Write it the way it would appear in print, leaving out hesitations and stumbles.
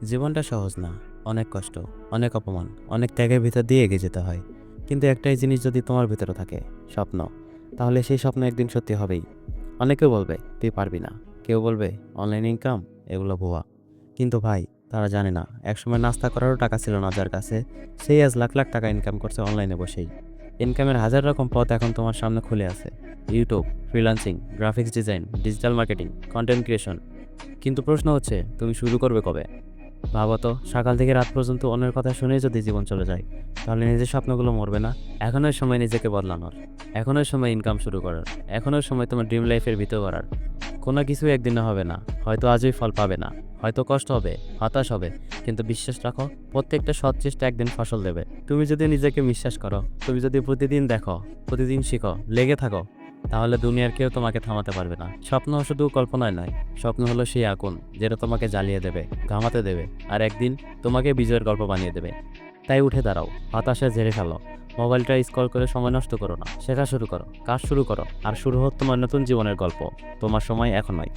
জীবনটা সহজ না, অনেক কষ্ট, অনেক অপমান, অনেক ত্যাগের ভিতর দিয়ে এগিয়ে যেতে হয়। কিন্তু একটাই জিনিস যদি তোমার ভিতরে থাকে, স্বপ্ন, তাহলে সেই স্বপ্ন একদিন সত্যি হবেই। অনেকে বলবে তুই পারবি না, কেউ বলবে অনলাইন ইনকাম এগুলো ভুয়া। কিন্তু ভাই, তারা জানে না একসময় নাস্তা করারও টাকা ছিল না যার কাছে, সেই আজ লাখ লাখ টাকা ইনকাম করছে অনলাইনে বসেই। ইনকামের হাজার রকম পথ এখন তোমার সামনে খুলে আছে: YouTube, freelancing, graphics design, digital marketing, content creation. কিন্তু প্রশ্ন হচ্ছে, তুমি শুরু করবে কবে? ভাবো তো, সকাল থেকে রাত পর্যন্ত অন্যের কথা শুনেই যদি জীবন চলে যায়, তাহলে নিজের স্বপ্নগুলো মরবে না? এখনই সময় নিজেকে বদলানোর, এখনই সময় ইনকাম শুরু করার, এখনই সময় তোমার ড্রিম লাইফের ভিতর করার। কোনো কিছু একদিনে হবে না, হয়তো আজই ফল পাবে না, হয়তো কষ্ট হবে, হতাশ হবে, কিন্তু বিশ্বাস রাখো, প্রত্যেকটা সৎ চেষ্টা একদিন ফসল দেবে। তুমি যদি নিজেকে বিশ্বাস করো, তুমি যদি প্রতিদিন দেখো, প্রতিদিন শিখো, লেগে থাকো, তাহলে দুনিয়ার কেউ তোমাকে থামাতে পারবে না। স্বপ্ন শুধু কল্পনায় নয়, স্বপ্ন হলো সেই আগুন যেটা তোমাকে জ্বালিয়ে দেবে, ঘামাতে দেবে, আর একদিন তোমাকে বিজয়ের গল্প বানিয়ে দেবে। তাই উঠে দাঁড়াও, হতাশা ঝেড়ে ফেলো, মোবাইলটা স্ক্রল করে সময় নষ্ট করো না, শেখা শুরু করো, কাজ শুরু করো, আর শুরু হোক তোমার নতুন জীবনের গল্প। তোমার সময় এখন নয়।